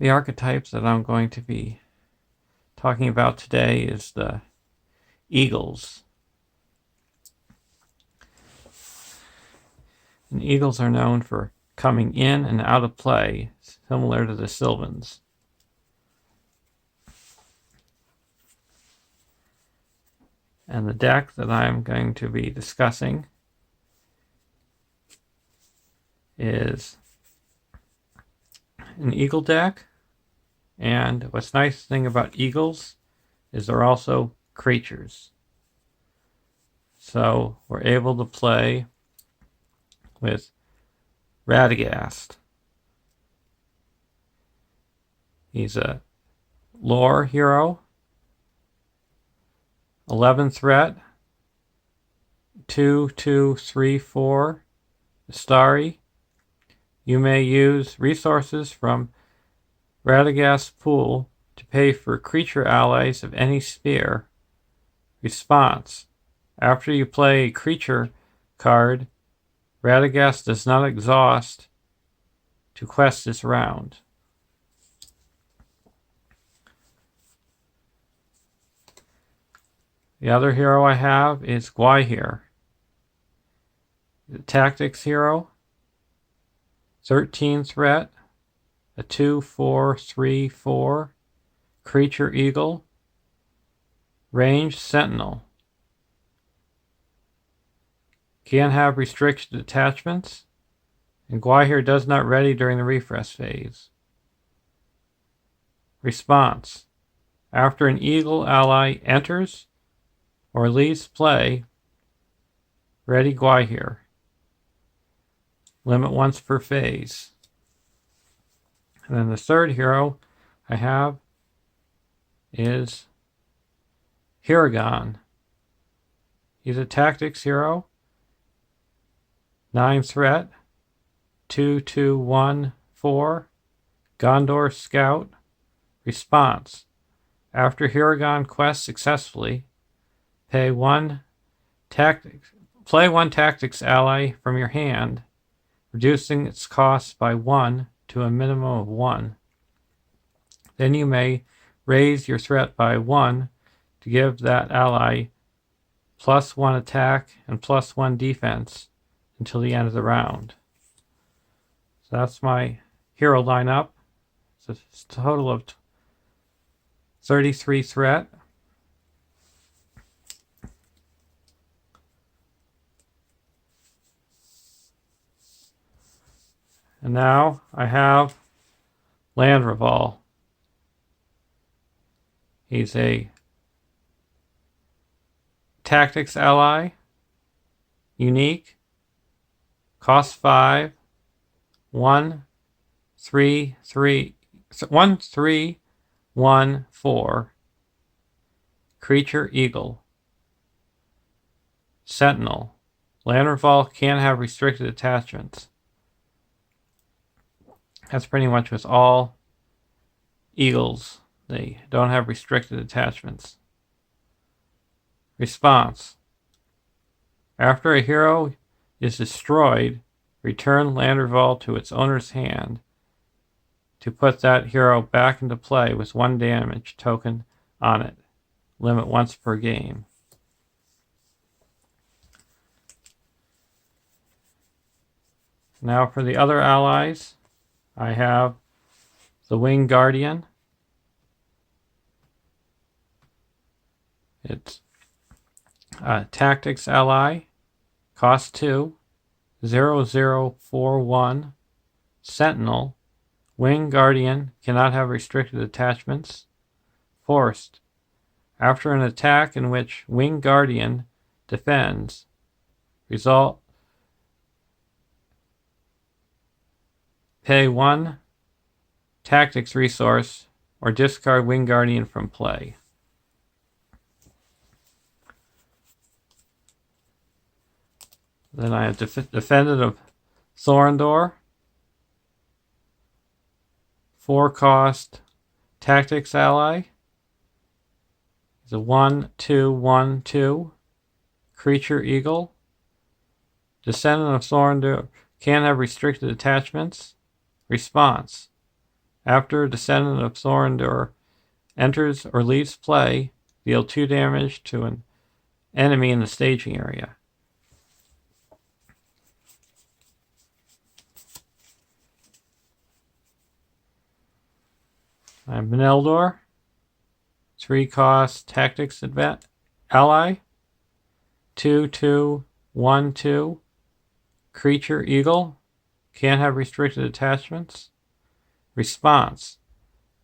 The archetypes that I'm going to be talking about today is the eagles. And eagles are known for coming in and out of play, similar to the sylvans. And the deck that I'm going to be discussing is an eagle deck. And what's nice thing about eagles is they're also creatures. So we're able to play with Radagast. He's a lore hero, 11 threat, 2/2/3/4 Starry. You may use resources from Radagast's pool to pay for creature allies of any sphere. Response: after you play a creature card, Radagast does not exhaust to quest this round. The other hero I have is Gwaihir, the tactics hero, 13 threat, a 2/4/3/4 creature eagle, ranged sentinel. Can have restricted attachments, and Gwaihir does not ready during the refresh phase. Response: after an eagle ally enters or leaves play, ready Gwaihir. Limit once per phase. And then the third hero I have is Hiragan. He's a tactics hero, 9 threat, 2/2/1/4 Gondor Scout. Response: after Hiragan quests successfully, play one tactics ally from your hand, reducing its cost by 1 to a minimum of 1. Then you may raise your threat by 1 to give that ally +1 attack and +1 defense until the end of the round. So that's my hero lineup. It's a total of 33 threat. And now I have Landreval. He's a tactics ally, unique, cost 5, 1/3/1/4 creature eagle, sentinel. Landreval can have restricted attachments. That's pretty much with all eagles. They don't have restricted attachments. Response: after a hero is destroyed, return Landreval to its owner's hand to put that hero back into play with 1 damage token on it. Limit once per game. Now for the other allies, I have the Winged Guardian. It's a tactics ally, cost 2, 0/0/4/1 sentinel. Winged Guardian cannot have restricted attachments. Forced: after an attack in which Winged Guardian defends, result pay 1 tactics resource or discard Winged Guardian from play. Then I have Defendant of Thorondor, 4 cost tactics ally. It's a 1/2/1/2 creature eagle. Descendant of Thorondor can have restricted attachments. Response: After a descendant of Thorndor enters or leaves play, deal 2 damage to an enemy in the staging area. I have Meneldor, 3 cost tactics ally, 2/2/1/2 creature eagle, can't have restricted attachments. Response: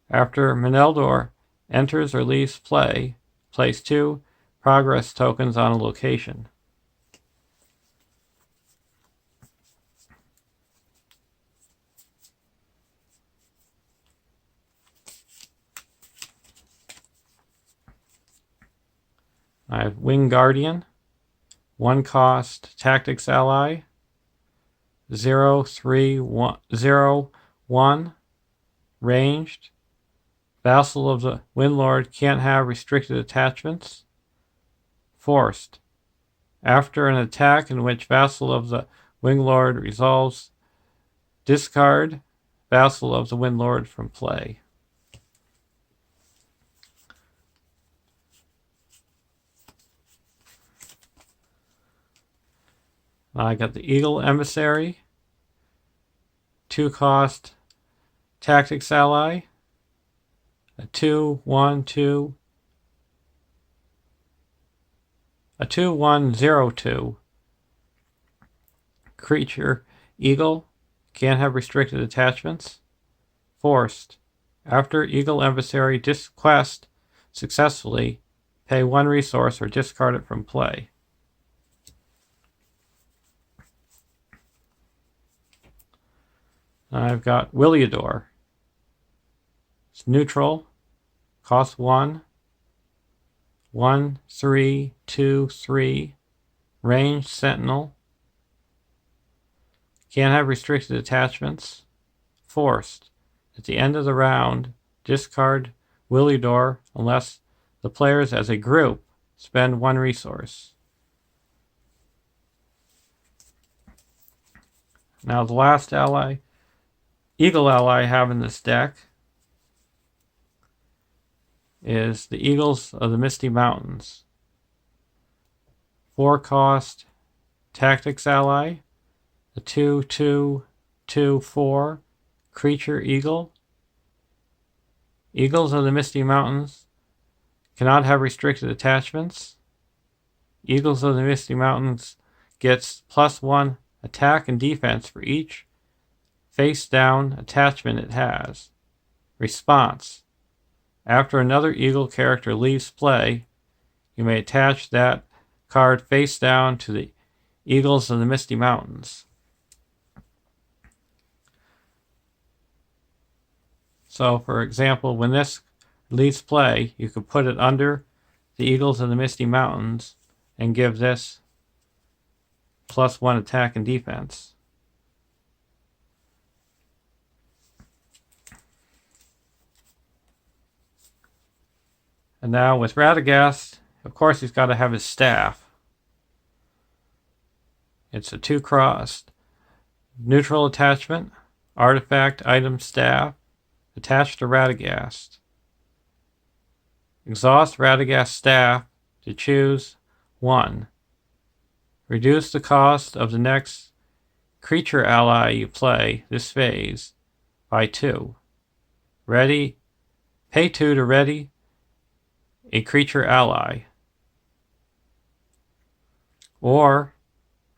after Meneldor enters or leaves play, place 2 progress tokens on a location. I have Wing Guardian, 1 cost tactics ally, 0/3/1 ranged. Vassal of the Windlord can't have restricted attachments. Forced: after an attack in which Vassal of the Windlord resolves, discard Vassal of the Windlord from play. I got the Eagle Emissary, 2 cost tactics ally, a 2/1/2, a 2/1/0/2 creature eagle, can't have restricted attachments. Forced: after Eagle Emissary quest successfully, pay 1 resource or discard it from play. I've got Williador. It's neutral, cost 1, 1/3/2/3, ranged sentinel, can't have restricted attachments. Forced: at the end of the round, discard Williador unless the players as a group spend 1 resource. Now the last Eagle ally I have in this deck is the Eagles of the Misty Mountains. 4 cost tactics ally, a 2/2/2/4 creature eagle. Eagles of the Misty Mountains cannot have restricted attachments. Eagles of the Misty Mountains gets +1 attack and defense for each face down attachment it has. Response: after another Eagle character leaves play, you may attach that card face down to the Eagles of the Misty Mountains. So, for example, when this leaves play, you could put it under the Eagles of the Misty Mountains and give this +1 attack and defense. And now with Radagast, of course he's got to have his staff. It's a 2 cost neutral attachment, artifact item staff, attached to Radagast. Exhaust Radagast staff to choose 1. Reduce the cost of the next creature ally you play this phase by 2. Pay 2 to ready a creature ally. Or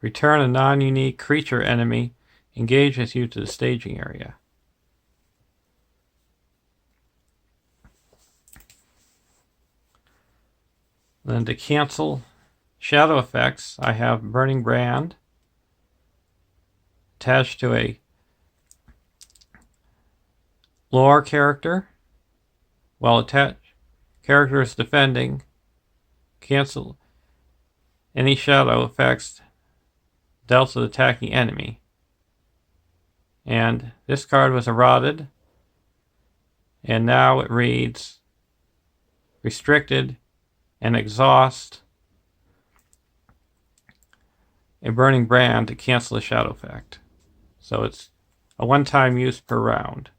return a non-unique creature enemy engaged with you to the staging area. Then to cancel shadow effects, I have Burning Brand attached to a lore character. While attached character is defending, cancel any shadow effects dealt to the attacking enemy. And this card was eroded, and now it reads restricted and exhaust a Burning Brand to cancel a shadow effect. So it's a 1-time use per round.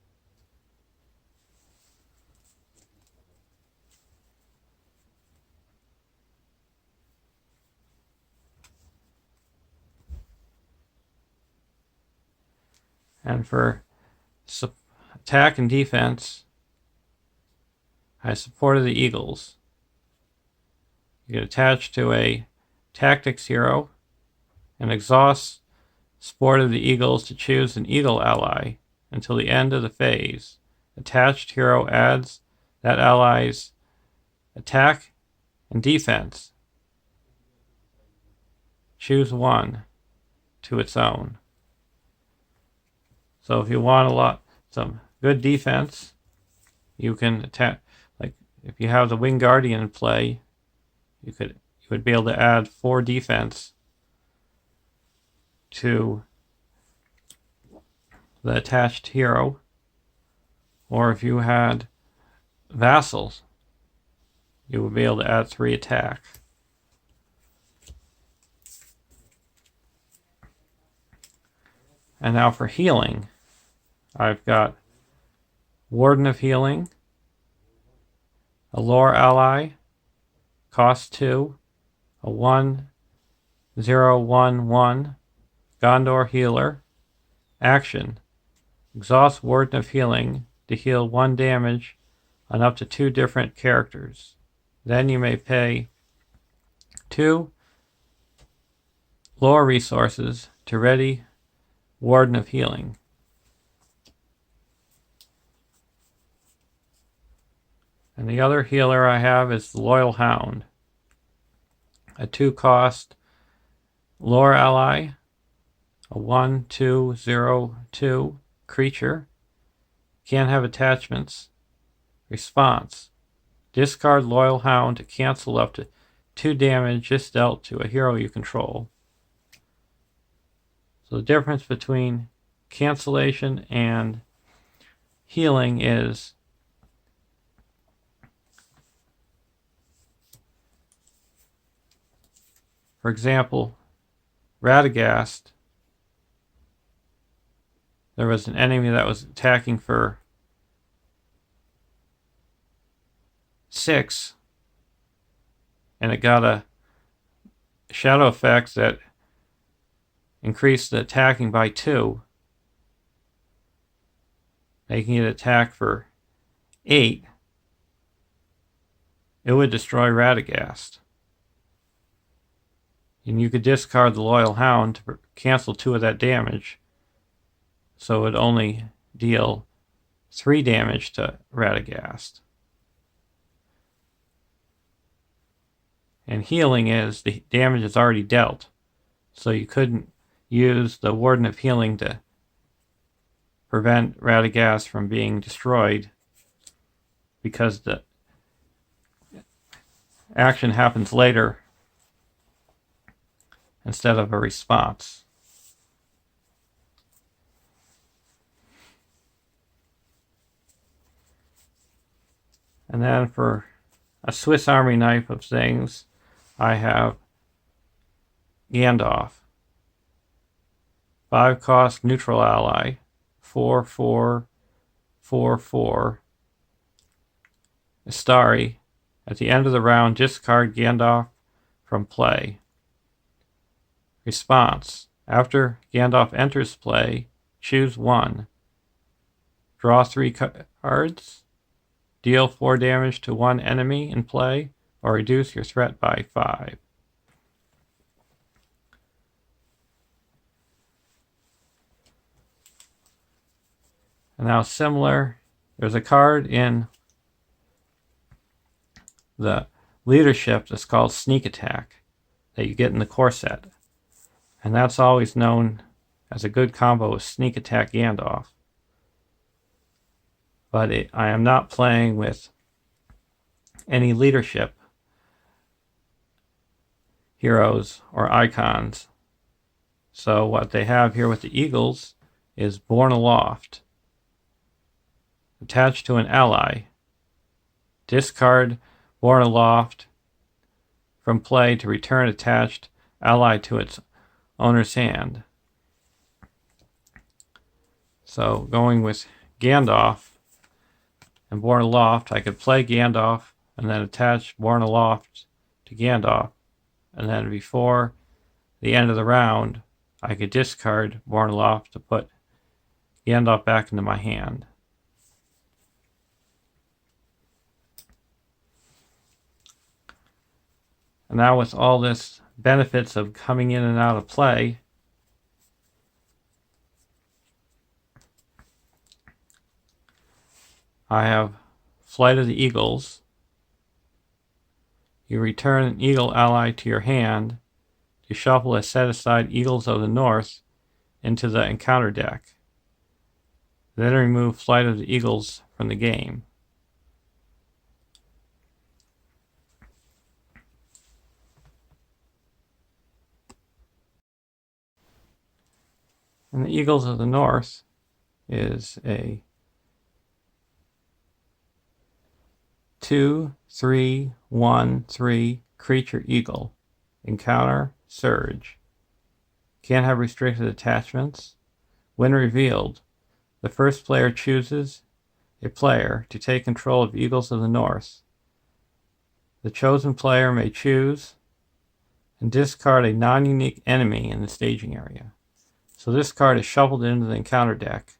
And for attack and defense, I supported the Eagles. You get attached to a tactics hero and exhaust supported the Eagles to choose an Eagle ally until the end of the phase. Attached hero adds that ally's attack and defense. Choose one to its own. So if you want some good defense, you can attack. Like if you have the Wing Guardian in play, you would be able to add 4 defense to the attached hero. Or if you had vassals, you would be able to add 3 attack. And now for healing, I've got Warden of Healing, a lore ally, cost 2, a 1/0/1/1 Gondor healer. Action: exhaust Warden of Healing to heal 1 damage on up to 2 different characters. Then you may pay 2 lore resources to ready Warden of Healing. And the other healer I have is the Loyal Hound, a 2-cost lore ally, a 1/2/0/2 creature. Can't have attachments. Response: discard Loyal Hound to cancel up to 2 damage just dealt to a hero you control. So the difference between cancellation and healing is for example, Radagast, there was an enemy that was attacking for 6, and it got a shadow effect that increased the attacking by 2, making it attack for 8. It would destroy Radagast. And you could discard the Loyal Hound to cancel 2 of that damage, so it would only deal 3 damage to Radagast. And healing is the damage is already dealt, so you couldn't use the Warden of Healing to prevent Radagast from being destroyed because the action happens later instead of a response. And then for a Swiss Army knife of things, I have Gandalf. 5-cost neutral ally, 4/4/4/4. Emissary. At the end of the round, discard Gandalf from play. Response: after Gandalf enters play, choose 1. Draw 3 cards. Deal 4 damage to 1 enemy in play, or reduce your threat by 5. And now similar, there's a card in the leadership that's called Sneak Attack that you get in the core set. And that's always known as a good combo with Sneak Attack Gandalf. But I am not playing with any leadership heroes or icons. So what they have here with the Eagles is Born Aloft. Attached to an ally. Discard Born Aloft from play to return attached ally to its owner's hand. So going with Gandalf and Born Aloft, I could play Gandalf and then attach Born Aloft to Gandalf, and then before the end of the round I could discard Born Aloft to put the end up back into my hand. And now with all this benefits of coming in and out of play, I have Flight of the Eagles. You return an eagle ally to your hand to shuffle a set aside Eagles of the North into the encounter deck. Then remove Flight of the Eagles from the game. And the Eagles of the North is a 2/3/1/3 creature eagle. Encounter, surge. Can't have restricted attachments. When revealed, the first player chooses a player to take control of Eagles of the North. The chosen player may choose and discard a non-unique enemy in the staging area. So this card is shuffled into the encounter deck.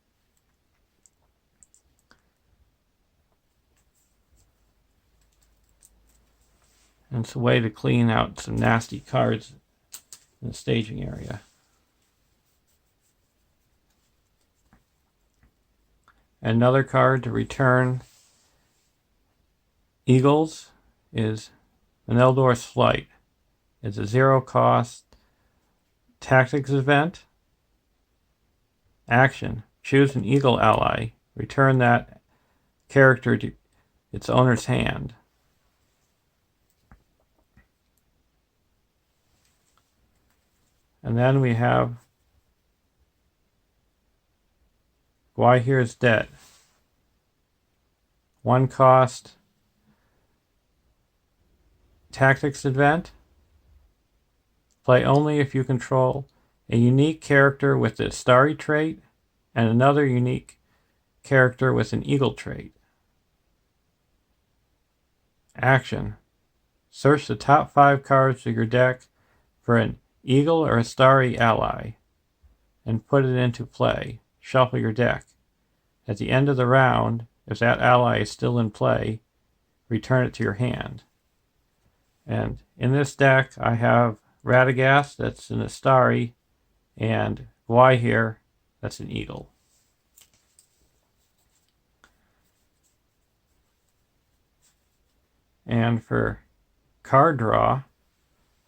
And it's a way to clean out some nasty cards in the staging area. Another card to return Eagles is an Eldor's Flight. It's a 0-cost tactics event. Action. Choose an eagle ally. Return that character to its owner's hand. And then we have Guahir's Debt. 1-cost tactics event. Play only if you control a unique character with the starry trait and another unique character with an eagle trait. Action. Search the top 5 cards of your deck for an eagle or a starry ally and put it into play. Shuffle your deck. At the end of the round, if that ally is still in play, return it to your hand. And in this deck, I have Radagast, that's an Astari, and Guahir, that's an eagle. And for card draw,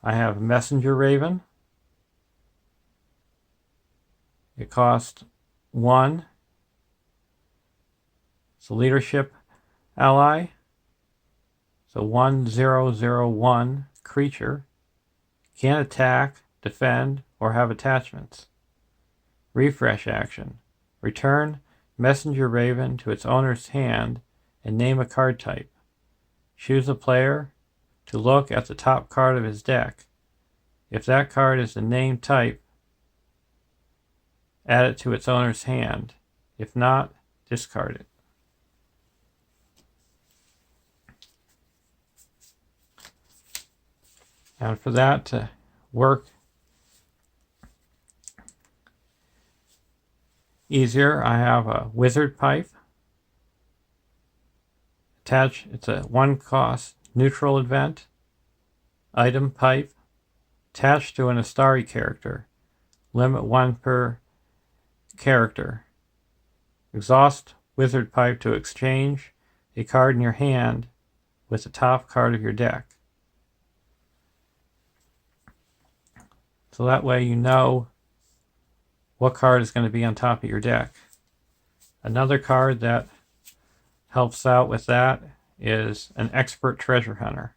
I have Messenger Raven. It costs 1. It's a leadership ally. It's a 1/0/1 creature. Can't attack, defend, or have attachments. Refresh action. Return Messenger Raven to its owner's hand and name a card type. Choose a player to look at the top card of his deck. If that card is the named type, add it to its owner's hand. If not, discard it. And for that to work easier, I have a Wizard Pipe. It's a 1-cost neutral event. Item pipe. Attached to an Astari character. Limit 1 per character. Exhaust Wizard Pipe to exchange a card in your hand with the top card of your deck. So that way you know what card is going to be on top of your deck. Another card that helps out with that is an Expert Treasure Hunter.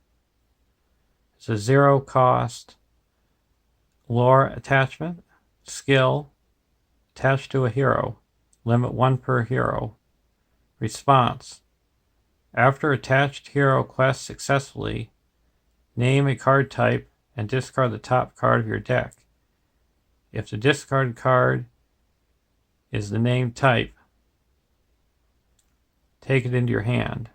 It's a 0-cost lore attachment, skill, attached to a hero, limit 1 per hero. Response. After attached hero quests successfully, name a card type and discard the top card of your deck. If the discarded card is the named type, take it into your hand.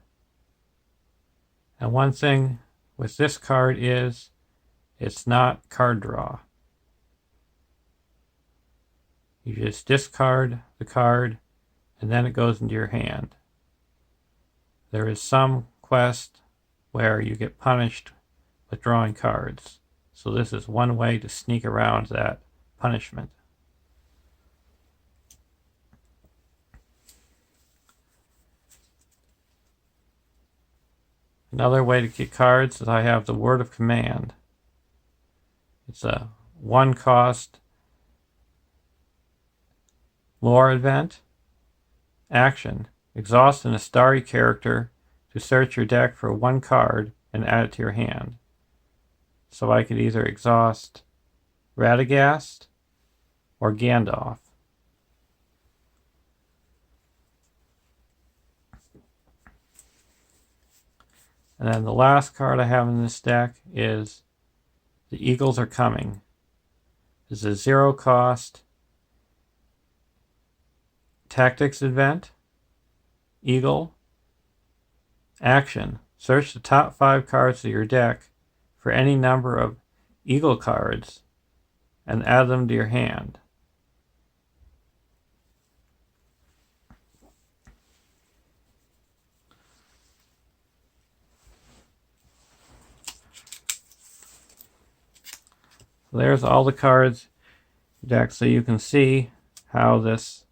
And one thing with this card is it's not card draw. You just discard the card, and then it goes into your hand. There is some quest where you get punished with drawing cards, so this is one way to sneak around that punishment. Another way to get cards is I have the Word of Command. It's a 1-cost lore event. Action: exhaust an Astari character to search your deck for 1 card and add it to your hand. So I could either exhaust Radagast or Gandalf. And then the last card I have in this deck is The Eagles Are Coming. This is a 0-cost tactics event. Eagle. Action: search the top 5 cards of your deck for any number of Eagle cards and add them to your hand. So there's all the cards deck, so you can see how this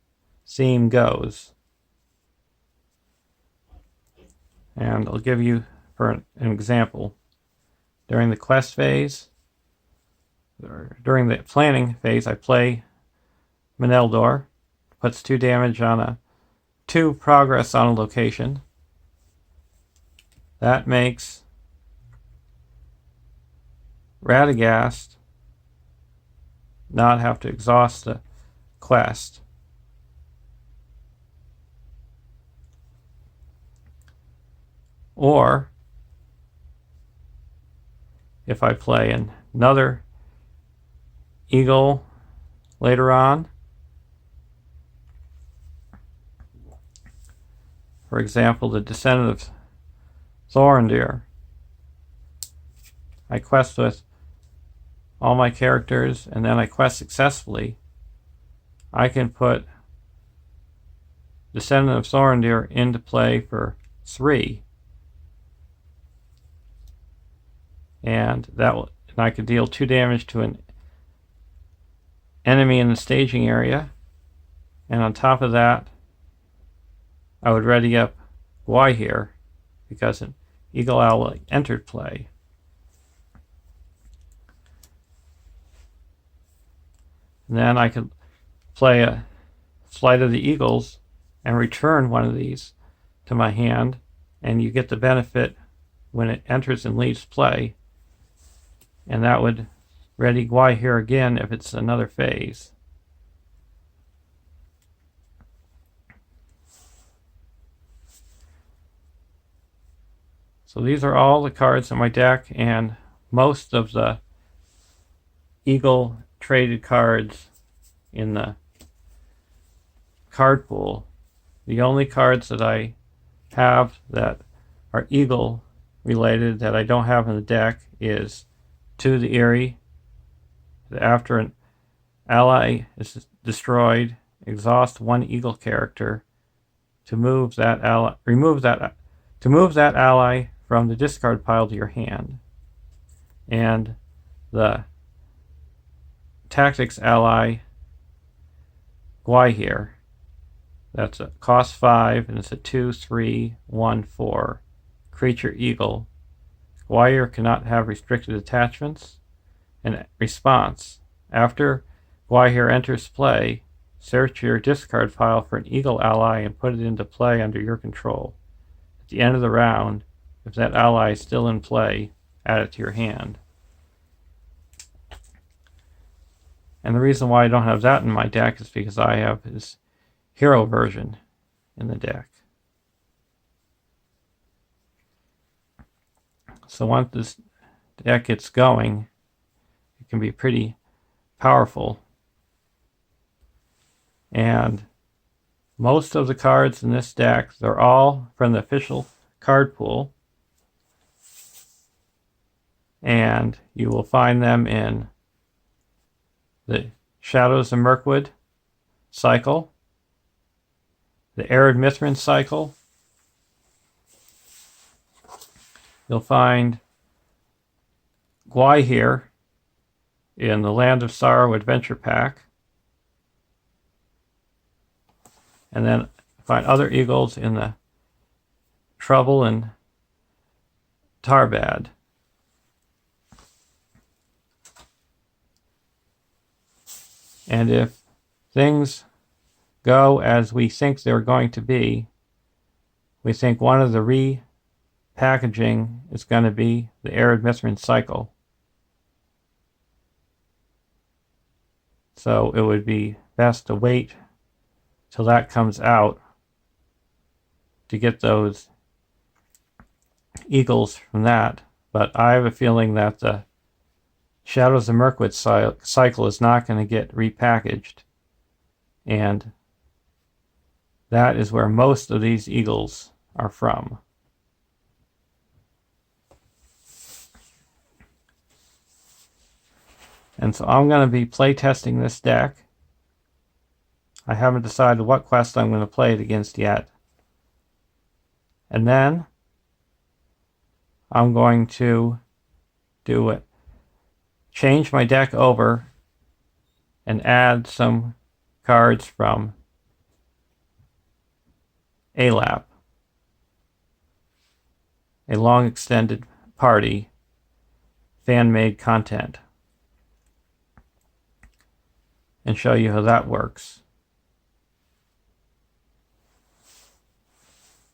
theme goes. And I'll give you for an example. During the quest phase, or during the planning phase, I play Meneldor. Puts 2 damage on a 2 progress on a location. That makes Radagast not have to exhaust the quest. Or if I play another Eagle later on, for example, the Descendant of Thorindir, I quest with all my characters and then I quest successfully, I can put Descendant of Thorindir into play for 3. And I could deal 2 damage to an enemy in the staging area. And on top of that, I would ready up Gwaihir because an Eagle Owl entered play. And then I could play a Flight of the Eagles and return one of these to my hand, and you get the benefit when it enters and leaves play. And that would ready Gwaihir again if it's another phase. So these are all the cards in my deck, and most of the Eagle traded cards in the card pool. The only cards that I have that are Eagle related that I don't have in the deck is To the Eyrie. After an ally is destroyed, exhaust 1 Eagle character to move that ally, move that ally from the discard pile to your hand. And the Tactics ally Gwaihir. That's a cost 5 and it's a 2/3/1/4 creature Eagle. Gwaihir cannot have restricted attachments. And response: after Gwaihir enters play, search your discard pile for an Eagle ally and put it into play under your control. At the end of the round, if that ally is still in play, add it to your hand. And the reason why I don't have that in my deck is because I have his hero version in the deck. So once this deck gets going, it can be pretty powerful. And most of the cards in this deck, they're all from the official card pool. And you will find them in the Shadows of Mirkwood cycle, the arid Mithrin cycle. You'll find Gwai here in the Land of Sorrow Adventure Pack. And then find other eagles in the Trouble and Tarbad. And if things go as we think they're going to be, we think one of the repackaging is going to be the arid Mithrin cycle. So it would be best to wait till that comes out to get those eagles from that. But I have a feeling that the Shadows of Mirkwood cycle is not going to get repackaged. And that is where most of these eagles are from. And so I'm going to be playtesting this deck. I haven't decided what quest I'm going to play it against yet. And then I'm going to do it. Change my deck over and add some cards from ALAP, a long extended party, fan-made content, and show you how that works.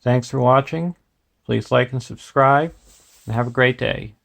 Thanks for watching. Please like and subscribe, and have a great day.